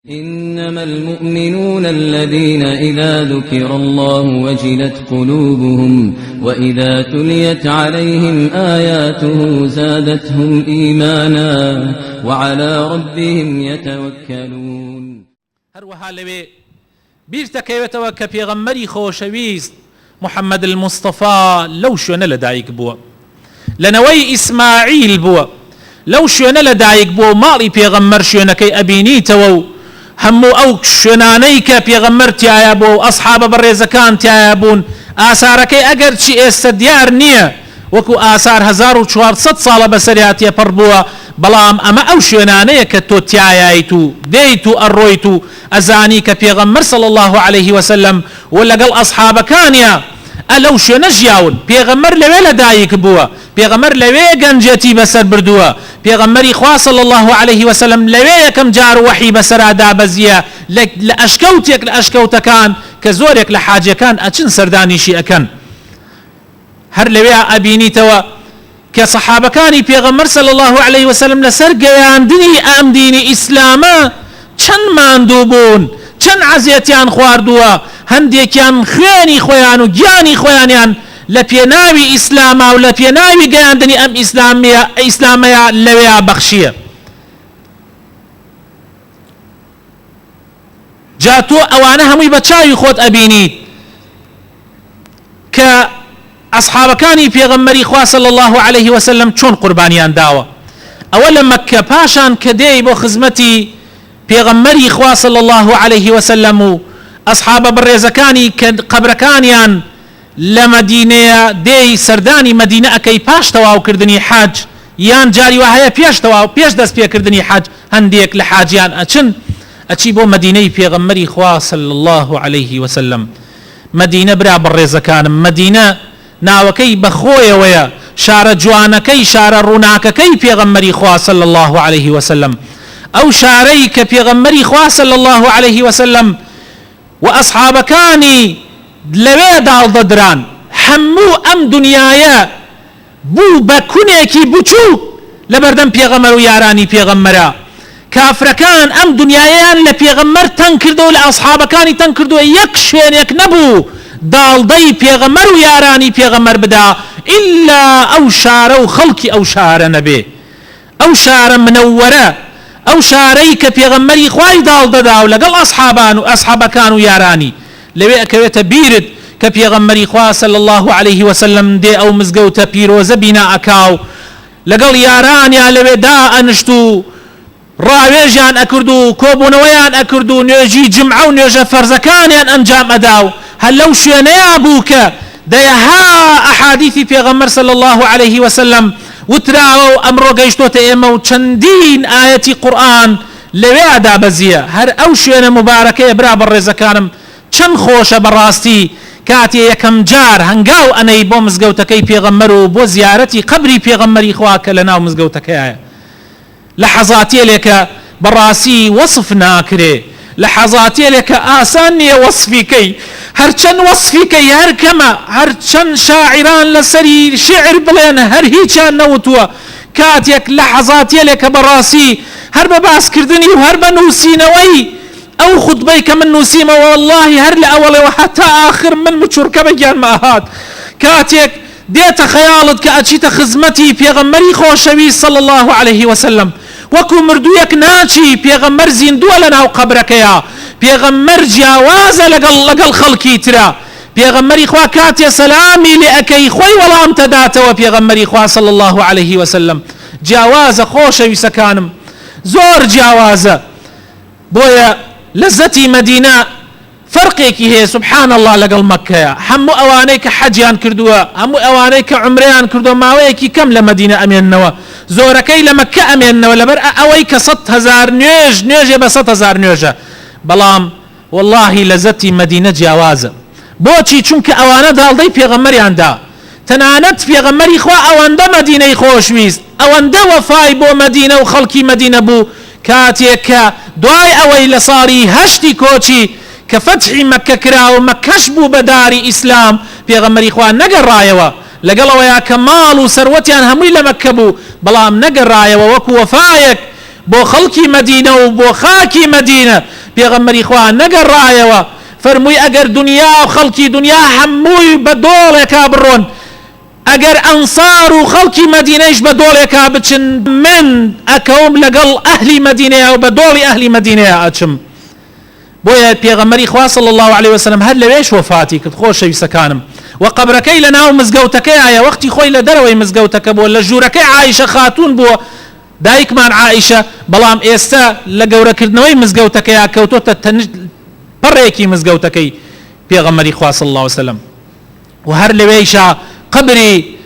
إنما المؤمنون الذين إذا ذكر الله وجلت قلوبهم وإذا تليت عليهم آياته زادتهم إيمانا وعلى ربهم يتوكلون. هروها لوي بیرتەکەوێتەوە کە پێغەمبەری خۆشەویست محەممەد المستەفا لەو شوێنە لەدایک بووە، لەنەوەی ئیسماعیل بووە، لەو شوێنە لەدایک بووە و ماڵی پێغەمبەر شوێنەکەی ئەبینیتەوە و هەموو ئەو شوێنانەی کە پێغەمبەر تایە بوو و ئەسحابە بەڕێزەکان تایە بوون ئاسارەکەی ئەگەر چی ئێستا دیار نییە وەکو ئاسار 1400 ساڵە بەسەریا تێپەڕ بووە، بەڵام ئەمە ئەو شوێنانەیە کە تۆ تایایت و دەیت و ئەڕۆیت و ئەزانی کە پێغەمبەر صلی الله عليه وسلم و لەگەڵ ئەسحابەکانیە ئەلەو شوێنە ژیاون. پێغەمبەر لەوێ لەدایک بووە، پێغەمبەر لەوێ گەنجەتی بەسەر بردووە، پێغەمبەری خوا صلی الله عليه وسلم لەوێ یەکەم جار وحی بەسەرا دابەزیە لە ئەشکەوتێک لە ئەشکەوتەکان کە زۆرێک لە حاجەکان ئەچن سەردانیشی ئەکەن. هەر لەوێ ئەبینیتەوە کە سەحابەکانی پێغەمبەر صلی الله عليه وسلم لەسەر گەیاندنی ئەم دینی ئیسلامە چەند ماندوو بوون، چەند عەزیەتیان خواردووە، هەندێکیان خوێنی خۆیان و گیانی خۆیانیان لە پێناوی ئیسلامە و لە پێناوی گەیاندنی ئەم ئیسلامەیە لەوێ بەخشیە. جا تۆ ئەوانە هەمووی بە چاوی خۆت ئەبینیت کە ئەسحابەکانی پێغەمبەری خوا صلی الله عليه وسلم چۆن قوربانیان داوە. ئەوە لە مەککە پاشان کە دێی بۆ خزمەتی پێغەمبەری خوا صلی الله عليه وسلم و ئەسحابە بەڕێزەکانی کە قەبرەکانیان لە مەدینەیە دێی سەردانی مەدینە ئەکەی پاش تەواوکردنی حەج یان جاری وهەیە پێش دەست پێکردنی حەج هەندێک لە حاجیان ئەچی بۆ مەدینەی پێغەمبەری خوا صلی الله عليه وسلم. مەدینە برا بەڕێزەکانم، مەدینە ناوەکەی بەخۆیەوەیە، شارە جوانەکەی شارە ڕووناکەکەی پێغەمبەری خوا صلی الله عليه وسلم، ئەو شارەی کە پێغەمبەری خوا صلی الله عليه وسلم و ئەسحابەکانی لەوێ داڵدەدران. هەموو ئەم دنیایە بوو بە کونێکی بچووک لەبەردەم پێغەمبەر و یارانی پێغەمبەرە. کافرەکان ئەم دنیایان لە پێغەمبەر تەنگ کردەوە، لە ئەسحابەکانی تەنگ کردووە، یەک شوێنێک نەبوو داڵدەی پێغەمبەر و یارانی پێغەمبەر بدا ئیلا ئەو شارە و خەڵکی ئەو شارە نەبێ. ئەو شارە منەوەرە، ئەو شارەی کە پێغەمبەری خوای داڵدەدا و لەگەڵ ئەسحابەکان و یارانی لەوێ ئەکەوێتە بیرت کە پێغەمبەری خوا صلی الله عليه وسلم دێ ئەو مزگەوتە پیرۆزە بینا ئەکاو لەگەڵ یارانیان لەوێ دا ئەنشت و ڕاوێژیان ئەکرد و کۆبوونەوەیان ئەکرد و نوێژی جمعە و نوێژە فەرزەکانیان ئەنجام ئەدا و هەر لەو شوێنەیە بوو کە دەیەها ئەحادیثی پێغەمبەر صلی الله عليه وسلم وتراوە و ئەمڕۆ گەیشتۆتە ئێمە و چەندین ئایەتی قورئان لەوێ دابەزیە. هەر ئەو شوێنە مبارەکەیە برا بەڕێزەکانم چەند خۆشە بەڕاستی کاتێ یەکەم جار هەنگاو ئەنەی بۆ مزگەوتەکەی پێغەمبەر و بۆ زیارەتی قەبری پێغەمبەری خوا کە لە ناو مزگەوتەکەیە لەحەزاتێکە بەڕاستی وەصف ناکرێ، لەحەزاتێکە ئاسان نییە وەصفیکەی، هەرچەند وەصفیکەی هەر کەمە، هەرچەند شاعران لەسەری شعر بڵێن هەر هیچیان نەوتووە. کاتێک لەحەزاتێکە بەڕاستی هەر بە باسکردنی و هەر بە نووسینەوەی ئەو خوتبەی کە من نووسیمەوە والله هەر لە ئەوەڵەوە هەتا ئاخر من بچوورکە بەگیانمە هات. کاتێک دێتە خەیاڵت کە ئەچیتە خزمەتی پێغەمبەری خۆشەویست صلی الله عليه وسلم، وەکو مردوویەک ناچی، پێغەمبەر زیندووە لە ناو قەبرەکەیە، پێغەمبەر جیاوازە لەگەڵ خەڵکی ترە، پێغەمبەری خوا کاتێ سەلامی لێ ئەکەی خۆی وەڵام تەداتەوە. پێغەمبەری خوا صلی الله عليه وسلم جیاوازە خۆشەویستەکانم، زۆر جیاوازە. بۆیە لەزەتی مەدینە فەرقێکی هەیە سبحان الله لەگەڵ مەککەیە. هەموو ئەوانەی کە حەجیان کردووە، هەموو ئەوانەی کە عومرەیان کردووە ماوەیەکی کەم لە مەدینە ئەمێننەوە، زۆرەکەی لە مەککە ئەمێننەوە لەبەر ئەوەی کە 100,000 نوێژێ بە 100,000 نوێژە. بەڵام واللهی لەزەتی مەدینە جیاوازە. بۆچی؟ چونکە ئەوانە داڵدەی پێغەمبەریاندا، تەنانەت پێغەمبەری خوا ئەوەندە مەدینەی خۆشویست، ئەوەندە وەفای بۆ مەدینە و خەڵکی مەدینە بوو کاتێک کە دوای ئەوەی لە ساڵی 8 کۆچی کە فەتحی مەککە کراوە مەککەش بوو بە داری ئیسلام، پێغەمبەری خوا نەگەڕایەوە لەگەڵەوەیە کە ماڵ و سەروەتیان هەمووی لە مەککە بوو، بەڵام نەگەڕایەوە وەکو وەفایەک بۆ خەڵکی مەدینە و بۆ خاکی مەدینە پێغەمبەری خوا نەگەڕایەوە فەرمووی ئەگەر دنیا و خەڵکی دنیا هەمووی بە دۆڵێکا بڕۆن ئەگەر ئەنسار و خەڵکی مەدینەیش بە دۆڵێکا بچن من ئەکەوم لەگەڵ ئەهلی مەدینەیە و بە دۆڵی ئەهلی مەدینەیە ئەچم بۆیە پێغەمبەری خوا صلی الله عليه وسلم هەر لەوێش وەفاتی کرد خۆشەویستەکانم و قەبرەکەی لە ناو مزگەوتەکەیە وەختی خۆی لە دەرەوەی مزگەوتەکە بووە لە ژوورەکەی عایشە خاتون بووە دایکمان عائشە بەڵام ئێستا لە گەورەکردنەوەی مزگەوتەکەیە کەوتۆتە پەڕێکی مزگەوتەکەی پێغەمبەری خوا صلی الله عليه وسلم و هەر لەوێیشە قبری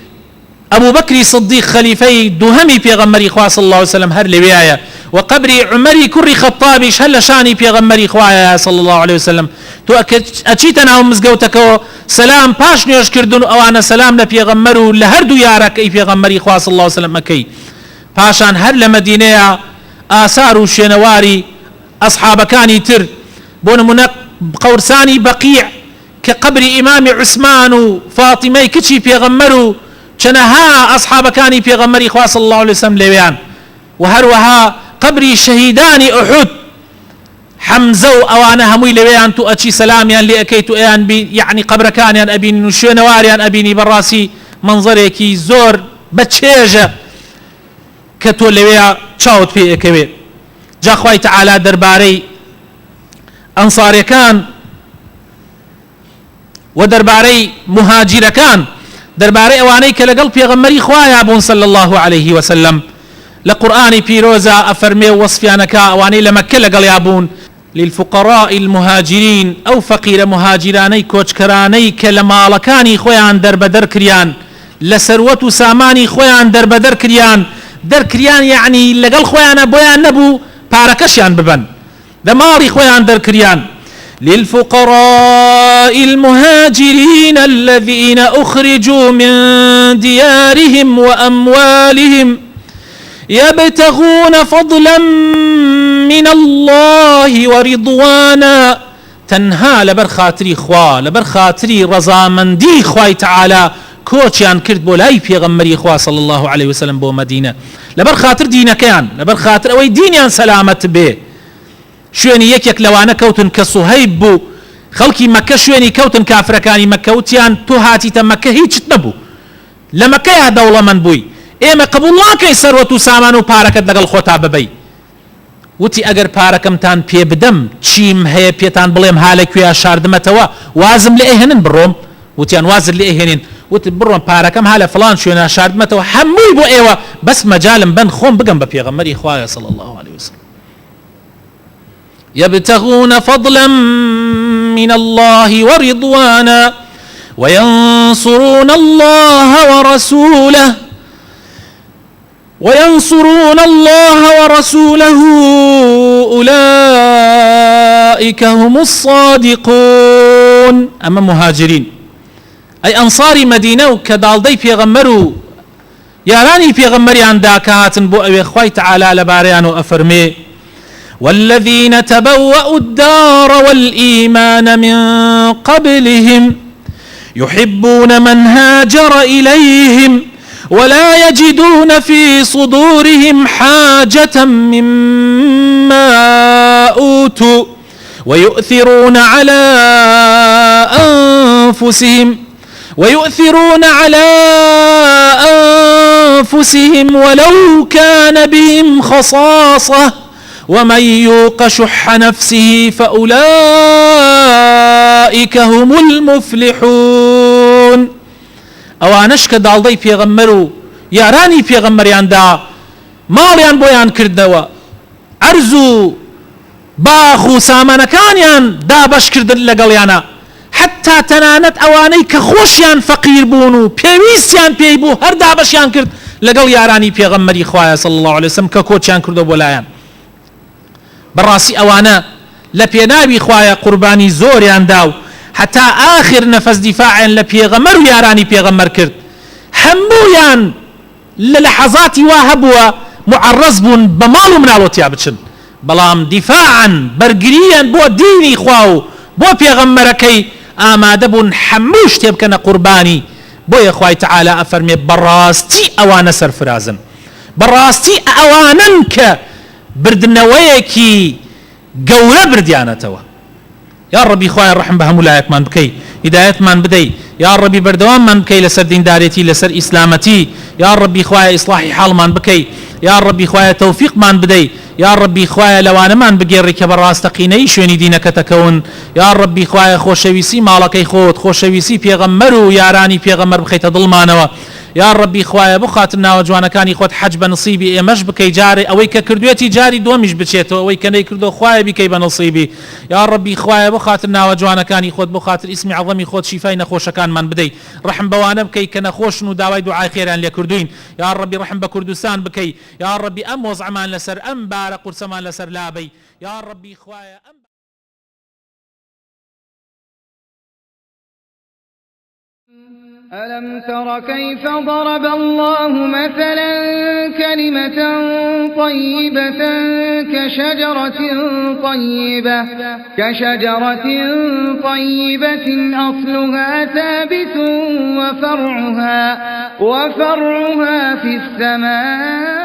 أبو بكر صديق خليفي دوهمي بيغمري خوا صلى الله عليه وسلم هر لويايا وقبري عمري كري خطابيش هل شاني بيغمري خوايا صلى الله عليه وسلم تو أتشيتنا ومزقوتك سلام باش نيوش كردون أو أنا سلام لبيغمرو لهردو يارك أي بيغمري خوا صلى الله عليه وسلم أكي باشان هر لمدينة آثار شنواري أصحاب كاني تر بون منق قورساني بقيع كقبر إمام عثمان وفاطمة كتشي بيغمرو چنها أصحاب كاني بيغمري خوا صلى الله عليه وسلم لويان وهروها قبري شهيدان أحد حمزة أوانا هموي لويان تو أتشي سلاميان لأكيتو إيان بي يعني قبر كانيان أبيني نشونواريان أبيني براسي منظريكي زور بتشيجة كتو لويا تشاوت في أكوي جا خواي تعالى درباري أنصاري كان ودرباري مهاجر كان درباري اواني كلقل بيغمري خوايا بون صلى الله عليه وسلم لقرآن بيروزا افرمي وصفيانك اواني لمكة لقل يابون للفقراء المهاجرين او فقير مهاجراني كوچكراني كلمالكاني خويان دربدر كريان لسروت ساماني خويان دربدر كريان در كريان يعني لقل خويان بويان نبو باركشيان ببن دماري خويان در كريان للفقراء المهاجرين الذين أخرجوا من ديارهم وأموالهم يبتغون فضلا من الله ورضوانا تنها لبر خاطري خوا لبر خاطري رضامندي خواي تعالى كوچيان كرد بولاي پیغمبري خوا صلى الله عليه وسلم بو مدينة لبر خاطر دينكيان لبر خاطر اوي دينيان سلامت به شوێنی یەکێک لەوانە کەوتن کە سوهەیب بوو خەڵکی مەکە شوێنی کەوتن کافرەکانی مەکە وتیان تۆ هاتیتە مەکە هیچت نەبوو لە مەکەیە دەوڵەمەند بووی ئێمە قبوڵ ناکەی سەروەت و سامان و پارەکەت لەگەڵ خۆتا ببەی وتی ئەگەر پارەکەمتان پێ بدەم چیم هەیە پێتان بڵێم ها لەکوێ شاردمەتەوە وازم لێ ئێهێنن بڕۆم وتیان وازت لێ ئێهێنین وت بڕۆم پارەکەم ها لە فڵان شوێنە شاردمەتەوە هەمووی بۆ ئێوە بەس مەجالم بن خۆم بگەم بە پێغەمبەری خوایە صلی الله عليه وسلم يبتغون فضلا من الله ورضوانا وينصرون الله ورسوله أولئك هم الصادقون أما مهاجرين أي أنصار مدينة كدالدي بيغمروا ياراني بيغمري عن داكاتن بو أبي خواي تعالى لباريان وأفرمي والذين تبوأوا الدار والإيمان من قبلهم يحبون من هاجر إليهم ولا يجدون في صدورهم حاجة مما أوتوا ويؤثرون على أنفسهم ولو كان بهم خصاصة ومن يوق شح نفسه فأولئك هم المفلحون اوانش کە داڵدەی پێغەمبەر و یارانی پێغەمبەریاندا ماڵیان بۆیان کردنەوە عەرز و باخ و سامانەکانیان دابەشکردن لەگەڵیانە حتا تەنانەت ئەوانەی کە خۆشیان فەقیر بوون و پێویستیان پێی بوو هەر دابەشیان کرد لەگەڵ یارانی پێغەمبەری خوایە صلی الله عليه وسلم کە کۆچیان کردو بۆ لایەن بەڕاستی ئەوانە لە پێناوی خوایە قوربانی زۆریان داو حتى آخر نفس دفاعا لبيغمر وياراني بيغمر كرد همبويان للحظات واهبوا معرض بون بمالو منالو تيابتشن بلام دفاعا برقريا بو ديني خواو بو بيغمركي آماده بون حموش تيبكنا قرباني بو يا خواي تعالى أفرمي براستي أوانا سرفرازن براستي أواننك بردنەوەیەکی گەورە بردیانەتەوە. یا ڕەبی خوایە ڕەحم بە هەموو لایەکمان بکەی، هیدایەتمان بدەی، یا ڕەبی بەردەواممان بکەی لەسەر دیندارێتی، لەسەر ئیسلامەتی، یا ڕەبی خوایە ئیسلاحی حاڵمان بکەی، یا ڕەبی خوایە تەوفیقمان بدەی، یا ڕەبی خوایە لەوانەمان بگێڕی کە بەڕاستەقینەی شوێنی دینەکە دەکەون، یا ڕەبی خوایە خۆشەویستی ماڵەکەی خۆت، خۆشەویستی پێغەمبەر و یارانی پێغەمبەر بخەیتە دڵمانەوە. یا ڕەبی خوایە بخاتر ناوە جوانەکانی خۆت حەج بە نصیبی ئێمەش بکەی، جارێ ئەوەی کە کردوێتی جاری دووەمیش بچێتەوە، ئەوەی کە نەیکردو خوایە بیکەی بە نصیبی. یا ڕەبی خوایە بخاتر ناوە جوانەکانی خۆت، بخاتر ئیسمی عەظەمی خۆت شیفای نەخۆشەکانمان بدەی، ڕەحم بەوانە بکەی کە نەخۆشن و داوای دوعای خێران لێ کردوین. یا ڕەبی ڕەحم بە کوردستان بکەی، یا ڕەبی ئەم وەزعمان لەسەر ئەم بارە قورسەمان لەسەر لابەی، یا ڕەبی خوایە ئەم ألم تر كيف ضرب الله مثلا كلمة طيبة كشجرة طيبة أصلها ثابت وفرعها في السماء